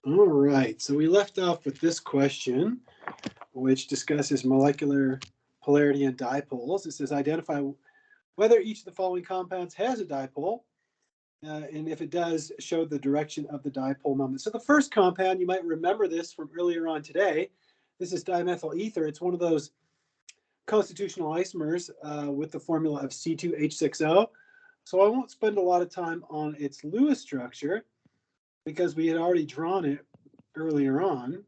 All right, so we left off with this question, which discusses molecular polarity and dipoles. It says identify whether each of the following compounds has a dipole, and if it does, show the direction of the dipole moment. So the first compound, you might remember this from earlier on today. This is dimethyl ether. It's one of those constitutional isomers with the formula of C2H6O. So I won't spend a lot of time on its Lewis structure because we had already drawn it earlier on.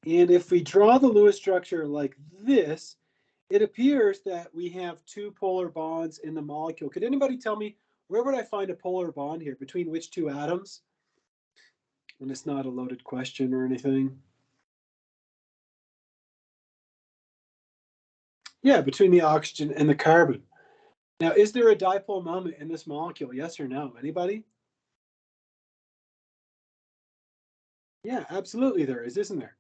And if we draw the Lewis structure like this, it appears that we have two polar bonds in the molecule. Could anybody tell me where would I find a polar bond here? Between which two atoms? And it's not a loaded question or anything. Yeah, between the oxygen and the carbon. Now, is there a dipole moment in this molecule? Yes or no? Anybody? Yeah, absolutely there is, isn't there?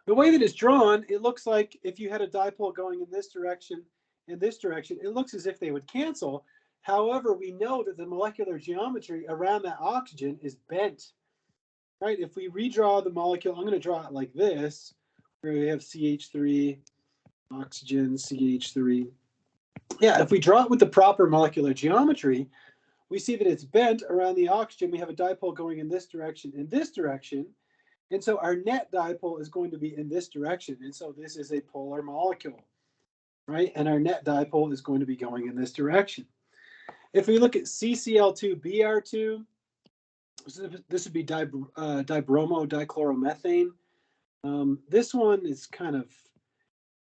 The way that it's drawn, it looks like if you had a dipole going in this direction and this direction, it looks as if they would cancel. However, we know that the molecular geometry around that oxygen is bent, right? If we redraw the molecule, I'm going to draw it like this, where we have CH3, oxygen, CH3. Yeah, if we draw it with the proper molecular geometry, we see that it's bent around the oxygen. We have a dipole going in this direction and this direction. And so our net dipole is going to be in this direction. And so this is a polar molecule, right? And our net dipole is going to be going in this direction. If we look at CCl2Br2, this would be dibromo dichloromethane. This one is kind of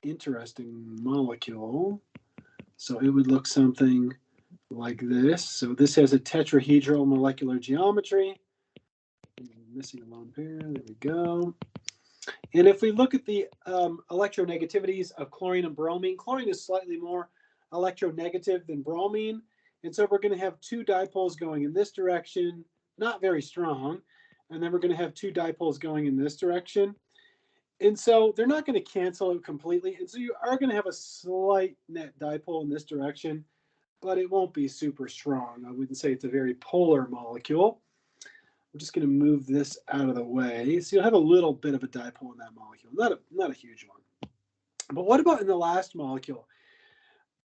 interesting molecule. So it would look something like this. So this has a tetrahedral molecular geometry. I'm missing a lone pair. There we go. And if we look at the electronegativities of chlorine and bromine, chlorine is slightly more electronegative than bromine. And so we're going to have two dipoles going in this direction, not very strong. And then we're going to have two dipoles going in this direction. And so they're not going to cancel out completely. And so you are going to have a slight net dipole in this direction, but it won't be super strong. I wouldn't say it's a very polar molecule. I'm just going to move this out of the way. So you'll have a little bit of a dipole in that molecule, not a huge one. But what about in the last molecule?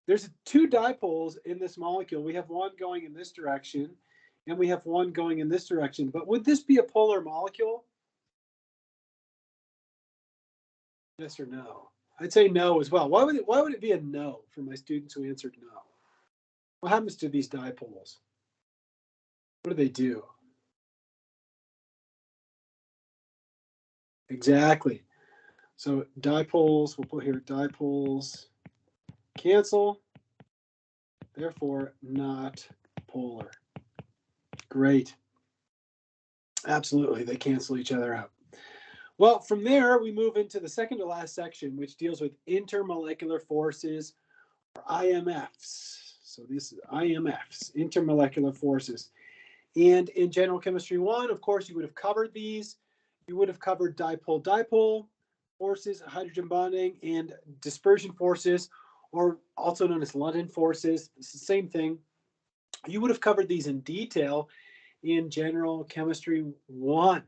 There's two dipoles in this molecule. We have one going in this direction, and we have one going in this direction. But would this be a polar molecule? Yes or no? I'd say no as well. Why would it be a no for my students who answered no? What happens to these dipoles? What do they do? Exactly. So dipoles, we'll put here dipoles cancel, therefore not polar. Great. Absolutely, they cancel each other out. Well, from there, we move into the second to last section, which deals with intermolecular forces, or IMFs. So this is IMFs, intermolecular forces. And in General Chemistry 1, of course, you would have covered these. You would have covered dipole-dipole forces, hydrogen bonding, and dispersion forces, or also known as London forces. It's the same thing. You would have covered these in detail in General Chemistry 1.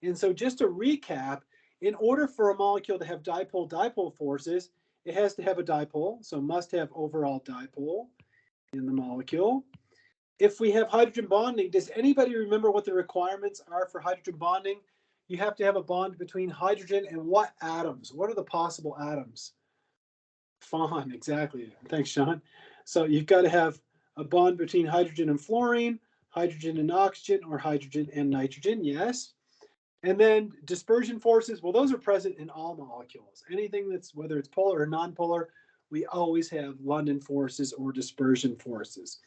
And so just to recap, in order for a molecule to have dipole-dipole forces, it has to have a dipole, so must have overall dipole in the molecule. If we have hydrogen bonding, does anybody remember what the requirements are for hydrogen bonding? You have to have a bond between hydrogen and what atoms? What are the possible atoms? Fine, exactly. Thanks, Sean. So you've got to have a bond between hydrogen and fluorine, hydrogen and oxygen, or hydrogen and nitrogen, yes. And then dispersion forces, well, those are present in all molecules. Anything that's, whether it's polar or nonpolar, we always have London forces or dispersion forces.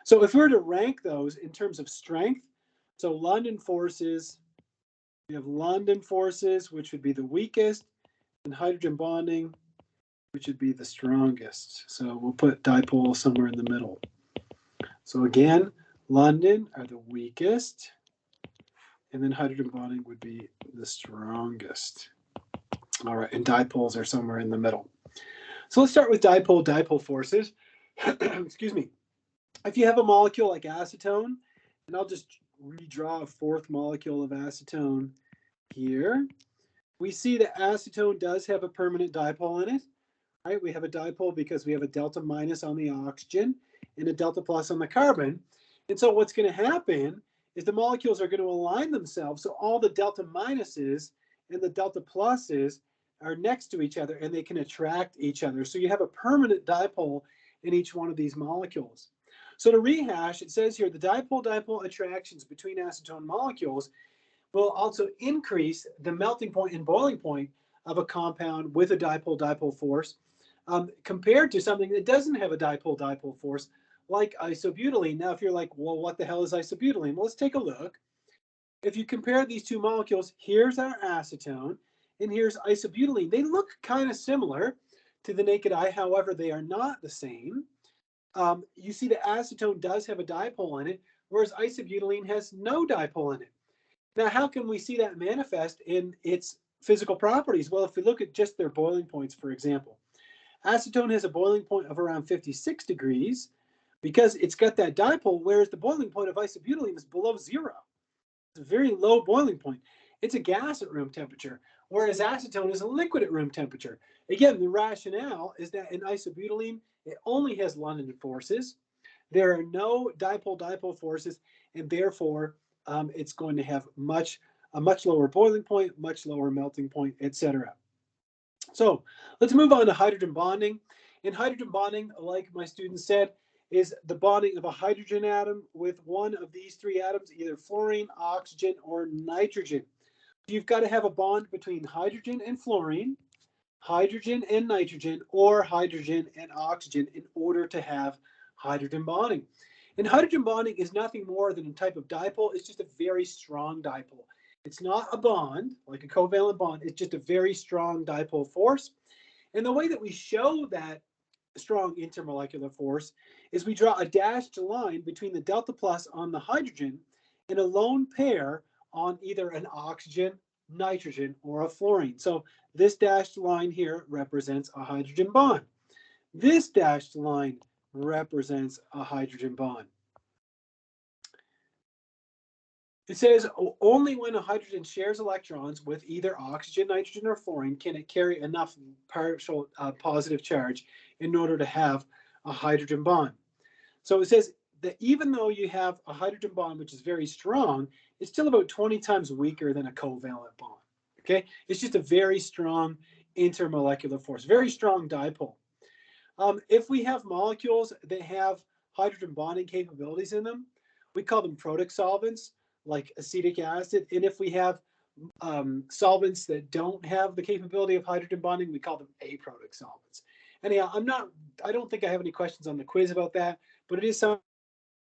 So if we were to rank those in terms of strength, so London forces, we have London forces, which would be the weakest, and hydrogen bonding, which would be the strongest. So we'll put dipole somewhere in the middle. So again, London are the weakest, and then hydrogen bonding would be the strongest. All right, and dipoles are somewhere in the middle. So let's start with dipole-dipole forces. Excuse me. If you have a molecule like acetone, and I'll just redraw a fourth molecule of acetone here. We see that acetone does have a permanent dipole in it, right? We have a dipole because we have a delta minus on the oxygen and a delta plus on the carbon. And so what's going to happen is the molecules are going to align themselves so all the delta minuses and the delta pluses are next to each other and they can attract each other. So you have a permanent dipole in each one of these molecules. So to rehash, it says here the dipole-dipole attractions between acetone molecules will also increase the melting point and boiling point of a compound with a dipole-dipole force compared to something that doesn't have a dipole-dipole force like isobutylene. Now, if you're like, well, what the hell is isobutylene? Well, let's take a look. If you compare these two molecules, here's our acetone and here's isobutylene. They look kind of similar to the naked eye. However, they are not the same. You see the acetone does have a dipole in it, whereas isobutylene has no dipole in it. Now, how can we see that manifest in its physical properties? Well, if we look at just their boiling points, for example, acetone has a boiling point of around 56 degrees because it's got that dipole, whereas the boiling point of isobutylene is below zero. It's a very low boiling point. It's a gas at room temperature, whereas acetone is a liquid at room temperature. Again, the rationale is that in isobutylene, it only has London forces. There are no dipole-dipole forces, and therefore it's going to have a much lower boiling point, much lower melting point, etc. So let's move on to hydrogen bonding. And hydrogen bonding, like my students said, is the bonding of a hydrogen atom with one of these three atoms, either fluorine, oxygen, or nitrogen. You've got to have a bond between hydrogen and fluorine, hydrogen and nitrogen, or hydrogen and oxygen in order to have hydrogen bonding. And hydrogen bonding is nothing more than a type of dipole. It's just a very strong dipole. It's not a bond, like a covalent bond. It's just a very strong dipole force. And the way that we show that strong intermolecular force is we draw a dashed line between the delta plus on the hydrogen and a lone pair on either an oxygen, nitrogen, or a fluorine. So this dashed line here represents a hydrogen bond. This dashed line represents a hydrogen bond. It says only when a hydrogen shares electrons with either oxygen, nitrogen, or fluorine can it carry enough partial positive charge in order to have a hydrogen bond. So it says that even though you have a hydrogen bond, which is very strong, it's still about 20 times weaker than a covalent bond. Okay, it's just a very strong intermolecular force, very strong dipole. If we have molecules that have hydrogen bonding capabilities in them, we call them product solvents, like acetic acid. And if we have solvents that don't have the capability of hydrogen bonding, we call them aproduct solvents. Anyhow, I don't think I have any questions on the quiz about that, but it is something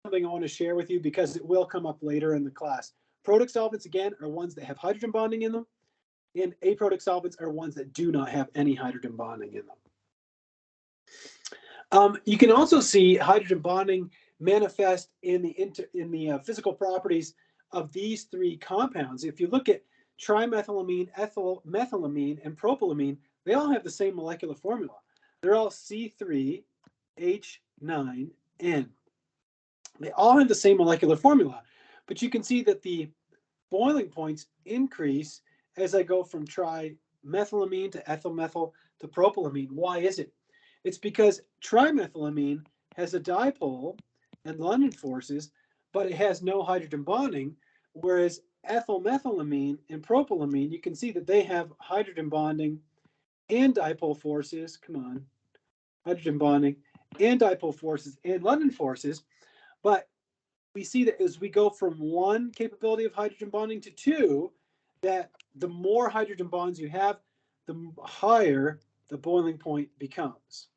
I want to share with you because it will come up later in the class. Product solvents, again, are ones that have hydrogen bonding in them, and aproduct solvents are ones that do not have any hydrogen bonding in them. You can also see hydrogen bonding manifest in the physical properties of these three compounds. If you look at trimethylamine, ethylmethylamine, and propylamine, they all have the same molecular formula. They're all C3H9N. They all have the same molecular formula, but you can see that the boiling points increase as I go from trimethylamine to ethylmethyl to propylamine. Why is it? It's because trimethylamine has a dipole and London forces, but it has no hydrogen bonding, whereas ethylmethylamine and propylamine, you can see that they have hydrogen bonding and dipole forces. Come on, hydrogen bonding and dipole forces and London forces. But we see that as we go from one capability of hydrogen bonding to two, that the more hydrogen bonds you have, the higher the boiling point becomes.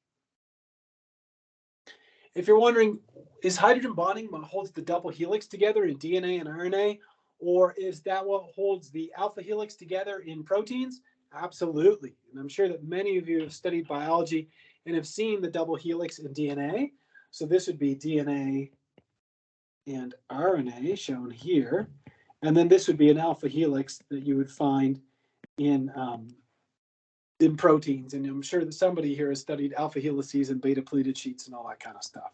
If you're wondering, is hydrogen bonding what holds the double helix together in DNA and RNA, or is that what holds the alpha helix together in proteins? Absolutely. And I'm sure that many of you have studied biology and have seen the double helix in DNA. So this would be DNA and RNA shown here. And then this would be an alpha helix that you would find in proteins. And I'm sure that somebody here has studied alpha helices and beta pleated sheets and all that kind of stuff.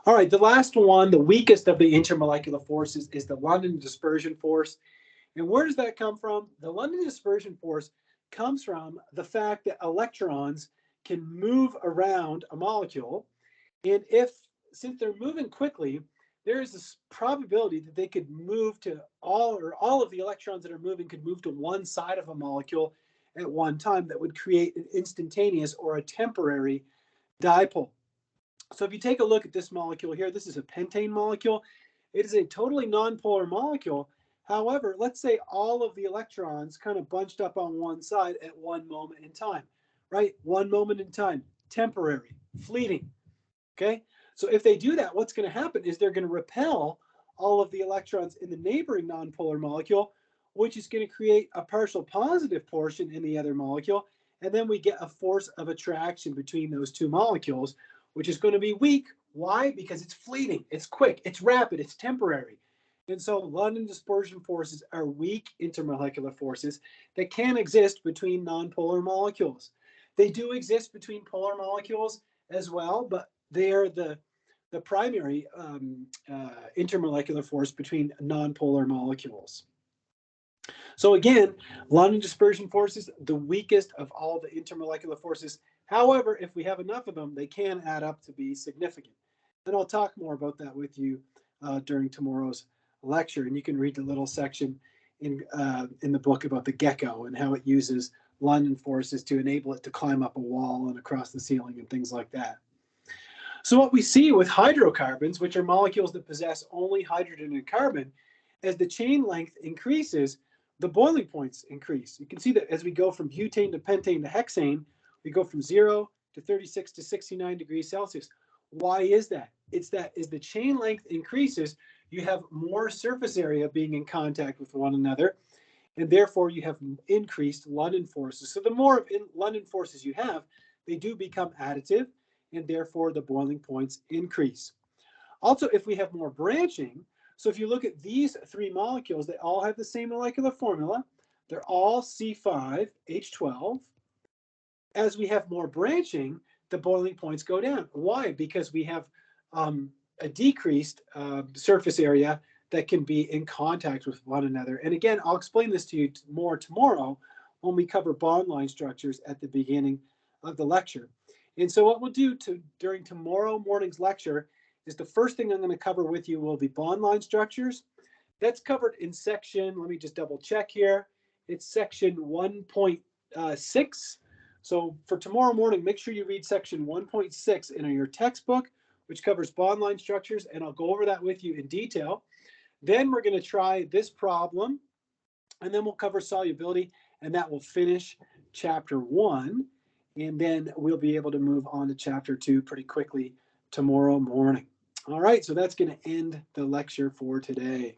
All right, the last one, the weakest of the intermolecular forces, is the London dispersion force. And where does that come from? The London dispersion force comes from the fact that electrons can move around a molecule. And since they're moving quickly, there is this probability that they could move to all of the electrons that are moving could move to one side of a molecule at one time. That would create an instantaneous or a temporary dipole. So if you take a look at this molecule here, this is a pentane molecule. It is a totally nonpolar molecule. However, let's say all of the electrons kind of bunched up on one side at one moment in time, right? One moment in time, temporary, fleeting, okay? So if they do that, what's going to happen is they're going to repel all of the electrons in the neighboring nonpolar molecule, which is going to create a partial positive portion in the other molecule. And then we get a force of attraction between those two molecules, which is going to be weak. Why? Because it's fleeting, it's quick, it's rapid, it's temporary. And so London dispersion forces are weak intermolecular forces that can exist between nonpolar molecules. They do exist between polar molecules as well, but they are the primary intermolecular force between nonpolar molecules. So again, London dispersion forces, the weakest of all the intermolecular forces. However, if we have enough of them, they can add up to be significant. And I'll talk more about that with you during tomorrow's lecture. And you can read the little section in the book about the gecko and how it uses London forces to enable it to climb up a wall and across the ceiling and things like that. So what we see with hydrocarbons, which are molecules that possess only hydrogen and carbon, as the chain length increases, the boiling points increase. You can see that as we go from butane to pentane to hexane, we go from 0 to 36 to 69 degrees Celsius. Why is that? It's that as the chain length increases, you have more surface area being in contact with one another, and therefore you have increased London forces. So the more London forces you have, they do become additive, and therefore the boiling points increase. Also, if we have more branching, so if you look at these three molecules, they all have the same molecular formula. They're all C5H12. As we have more branching, the boiling points go down. Why? Because we have a decreased surface area that can be in contact with one another. And again, I'll explain this to you more tomorrow when we cover bond line structures at the beginning of the lecture. And so what we'll do during tomorrow morning's lecture is the first thing I'm going to cover with you will be bond line structures. That's covered in section, let me just double check here. It's section 1.6. So for tomorrow morning, make sure you read section 1.6 in your textbook, which covers bond line structures, and I'll go over that with you in detail. Then we're going to try this problem, and then we'll cover solubility, and that will finish chapter 1. And then we'll be able to move on to chapter 2 pretty quickly tomorrow morning. All right, so that's going to end the lecture for today.